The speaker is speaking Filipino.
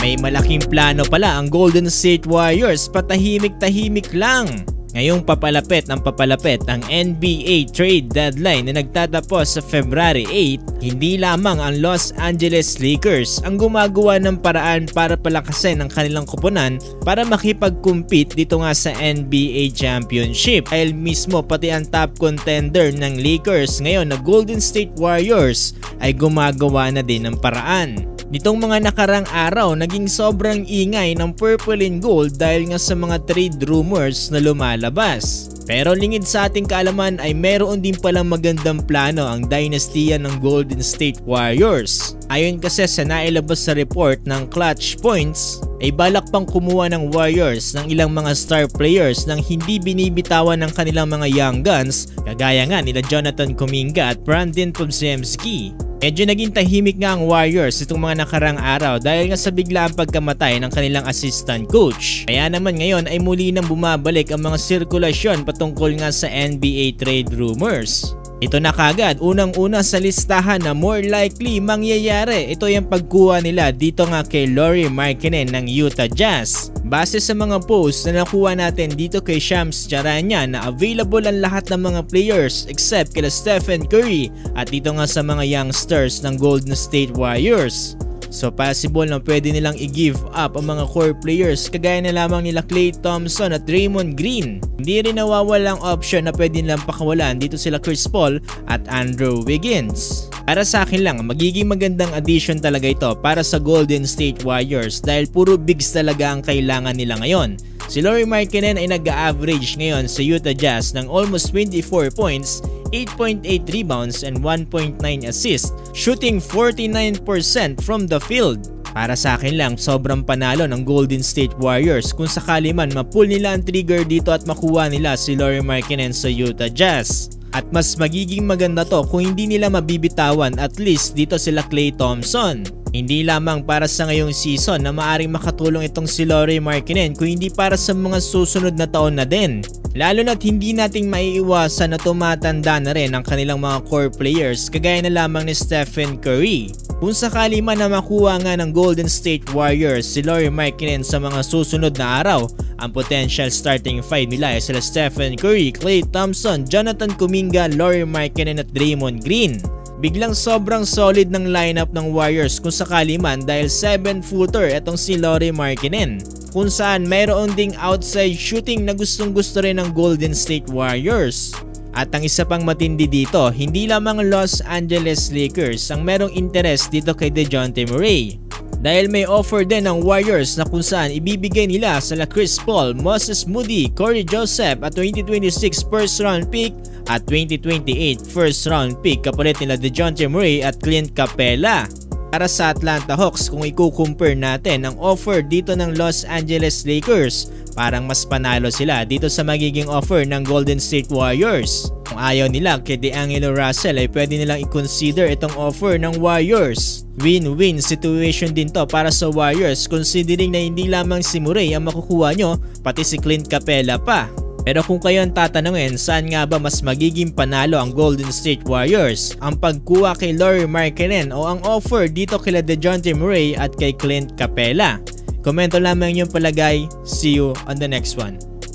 May malaking plano pala ang Golden State Warriors, patahimik-tahimik lang. Ngayong papalapit ang NBA trade deadline na nagtatapos sa February 8, hindi lamang ang Los Angeles Lakers ang gumagawa ng paraan para palakasin ang kanilang koponan para makipag-compete dito nga sa NBA Championship. Dahil mismo pati ang top contender ng Lakers ngayon na Golden State Warriors ay gumagawa na din ng paraan. Nitong mga nakarang araw, naging sobrang ingay ng Purple and Gold dahil nga sa mga trade rumors na lumalabas. Pero lingid sa ating kaalaman ay meron din palang magandang plano ang dynastiya ng Golden State Warriors. Ayon kasi sa nailabas sa report ng Clutch Points, ay balak pang kumuha ng Warriors ng ilang mga star players nang hindi binibitawan ng kanilang mga young guns kagaya nga nila Jonathan Kuminga at Brandon Podziemski. Medyo naging tahimik nga ang Warriors itong mga nakarang araw dahil nga sa biglaang pagkamatay ng kanilang assistant coach. Kaya naman ngayon ay muli nang bumabalik ang mga sirkulasyon patungkol nga sa NBA trade rumors. Ito na kagad, unang-una sa listahan na more likely mangyayari. Ito yung pagkuha nila dito nga kay Lauri Markkanen ng Utah Jazz. Base sa mga posts na nakuha natin dito kay Shams Charania na available ang lahat ng mga players except kila Stephen Curry at dito nga sa mga youngsters ng Golden State Warriors. So possible na pwede nilang i-give up ang mga core players kagaya na lamang nila Klay Thompson at Draymond Green. Hindi rin nawawalang option na pwede nilang pakawalan dito sila Chris Paul at Andrew Wiggins. Para sa akin lang, magiging magandang addition talaga ito para sa Golden State Warriors dahil puro bigs talaga ang kailangan nila ngayon. Si Lauri Markkanen ay nag-average ngayon sa Utah Jazz ng almost 24 points, 8.8 rebounds and 1.9 assists, shooting 49% from the field. Para sa akin lang, sobrang panalo ng Golden State Warriors kung sakali man mapull nila ang trigger dito at makuha nila si Lauri Markkanen sa Utah Jazz. At mas magiging maganda to kung hindi nila mabibitawan at least dito sila Klay Thompson. Hindi lamang para sa ngayong season na maaring makatulong itong si Lauri Markkanen kung hindi para sa mga susunod na taon na din. Lalo na't hindi nating maiiwasan na tumatanda na rin ang kanilang mga core players kagaya na lamang ni Stephen Curry. Kung sakali man na makuha nga ng Golden State Warriors si Lauri Markkanen sa mga susunod na araw, ang potential starting five nila ay sila Stephen Curry, Klay Thompson, Jonathan Kuminga, Lauri Markkanen at Draymond Green. Biglang sobrang solid ng lineup ng Warriors kung sakali man dahil 7-footer itong si Lauri Markkanen. Kung saan mayroon ding outside shooting na gustong-gusto rin ng Golden State Warriors. At ang isa pang matindi dito, hindi lamang Los Angeles Lakers ang merong interest dito kay DeJounte Murray. Dahil may offer din ng Warriors na kung saan ibibigay nila sa Chris Paul, Moses Moody, Corey Joseph at 2026 first round pick at 2028 first round pick kapalit nila DeJounte Murray at Clint Capela. Para sa Atlanta Hawks, kung i-compare natin ang offer dito ng Los Angeles Lakers, parang mas panalo sila dito sa magiging offer ng Golden State Warriors. Kung ayaw nila kay D'Angelo Russell ay pwede nilang i-consider itong offer ng Warriors. Win-win situation din to para sa Warriors considering na hindi lamang si Murray ang makukuha nyo, pati si Clint Capela pa. Pero kung kayo ang tatanungin saan nga ba mas magiging panalo ang Golden State Warriors, ang pagkuha kay Lauri Markkanen o ang offer dito kila DeJounte Murray at kay Clint Capela? Komento lamang yung palagay. See you on the next one.